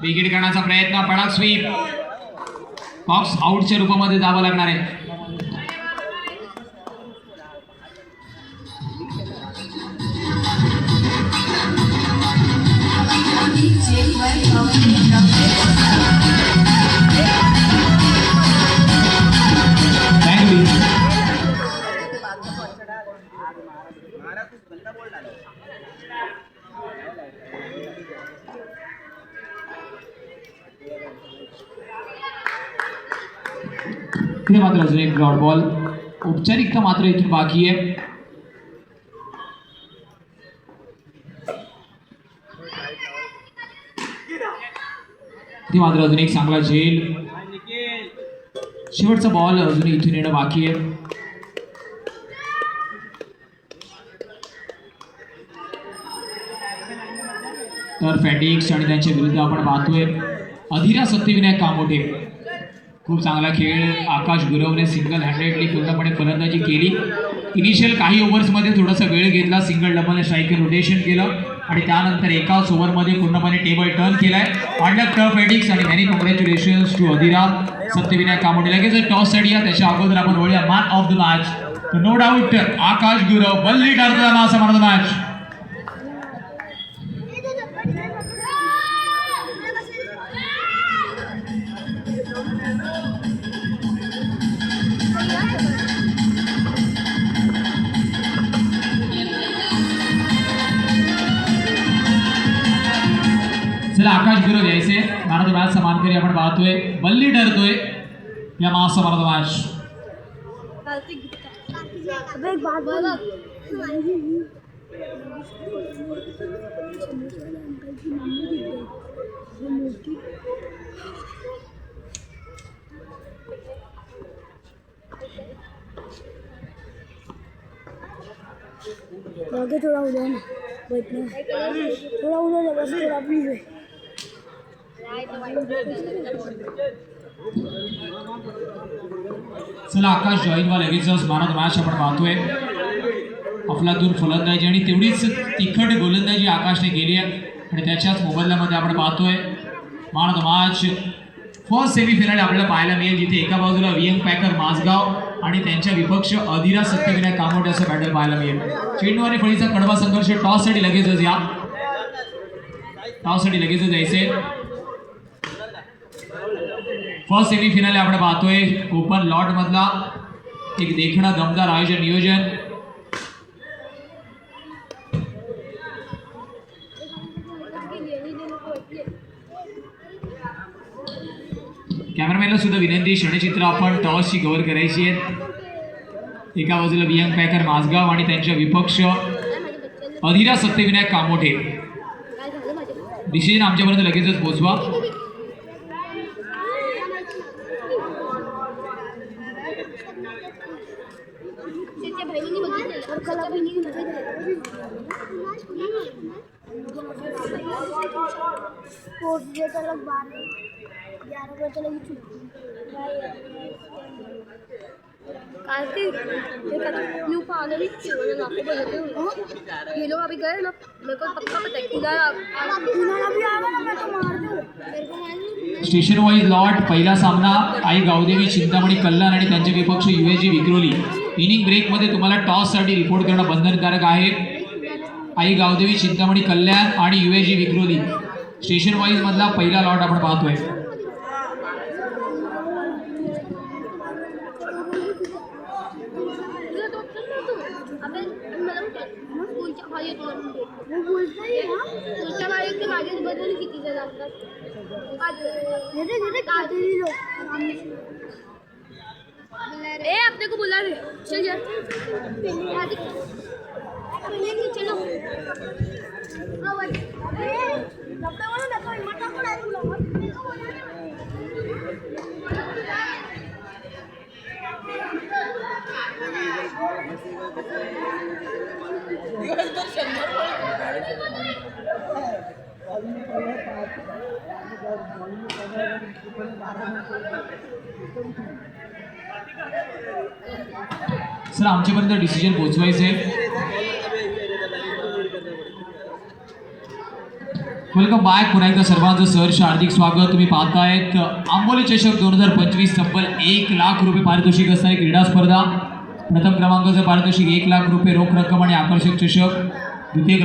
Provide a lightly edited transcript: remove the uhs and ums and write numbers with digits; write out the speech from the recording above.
Wicket करण्याचा प्रयत्न, पडाक sweep, box आउटच्या रूपामध्ये जावं लागणार आहे. मात्र अजून एक डॉट बॉल, औपचारिकता मात्र इथून बाकी आहे. मात्र अजून एक चांगला झेल, शेवटचा बॉल अजून इथून येणं बाकी आहे. तर फॅटिक्स आणि त्यांच्या विरुद्ध आपण पाहतोय अधिरा सत्यविनायक कामोठे. खूप चांगला खेळ, आकाश गुरवने सिंगल हँडेडली पूर्णपणे फलंदाजी केली. इनिशियल काही ओव्हर्समध्ये थोडासा वेळ घेतला, सिंगल डबल स्ट्राईक रोटेशन केलं आणि त्यानंतर एकाच ओव्हरमध्ये पूर्णपणे टेबल टर्न केलाय. ऑनलक टफ फॅटिक्स आणि many congratulations to Adhira Satyavinayak Kamothe. लगेच टॉस साठी त्याच्या अगोदर आपण वळूया man of the match. No doubt Akash Gurav बल्ली ठरताना असं म्हणत मॅच. चला आकाश गुरव यायचे मॅन ऑफ द मॅच मानकरी आपण पाहतोय, बल्ली ठरतोय या मासा मॅन ऑफ द मॅच. थोड़ा उधर ना बैठना, थोड़ा उधर बस थोड़ा प्लीज. चला आकाश जॉईन वा लगेच मॅन ऑफ द मॅच आपण पाहतोय. अफलातून फलंदाजी आणि तेवढीच तिखट गोलंदाजी आकाशने केली आहे आणि त्याच्याच मोबदल्यामध्ये आपण पाहतोय man of the match. First semifinal आपल्याला पाहायला मिळेल जिथे एका बाजूला वियंग पॅकर माझगाव आणि त्यांच्या विपक्ष अधिरा सत्यविनायक कामोठे असं बॅटल पाहायला मिळेल. चेंडू आणि फळीचा कडवा संघर्ष. टॉससाठी लगेचच या, टॉससाठी लगेचच जायचे. फर्स्ट सेमीफायनल आपण पाहतोय ओपन लॉट मधला एक देखणं दमदार आयोजन नियोजन. कॅमेरामॅनला सुद्धा विनंती, क्षणचित्र आपण टॉसची कव्हर करायची आहेत. एका बाजूला वियंग पॅकर माझगाव आणि त्यांच्या विपक्ष अधिरा सत्यविनायक कामोठे. डिसिजन आमच्यापर्यंत लगेचच पोहोचवा. ये लोग अभी गए ना, मेरे को पक्का पता है स्टेशन वाईज लॉट. पहिला सामना आई गावदेवी चिंतामणी कल्याण आणि त्यांचे विपक्ष UAG विक्रोली. इनिंग ब्रेकमध्ये तुम्हाला टॉससाठी रिपोर्ट करणं बंधनकारक आहे. आई गावदेवी चिंतामणी कल्याण आणि UAG विक्रोली स्टेशन वाईज मधला पहिला लॉट आपण पाहतोय. अपने को बुला रहे, चल जा चलो. सर आमच्यापर्यंत डिसिजन पोहोचवायचं आहे. Welcome back. पुन्हा एकदा सर्वांचं सहर्ष हार्दिक स्वागत. तुम्ही पाहतायत आंबोली चषक 2025 तब्बल 1 लाख रुपये पारितोषिक असणारी क्रीडा स्पर्धा. प्रथम क्रमांकाचं पारितोषिक 1 लाख रुपये रोख रक्कम आणि आकर्षक चषक. द्वितीय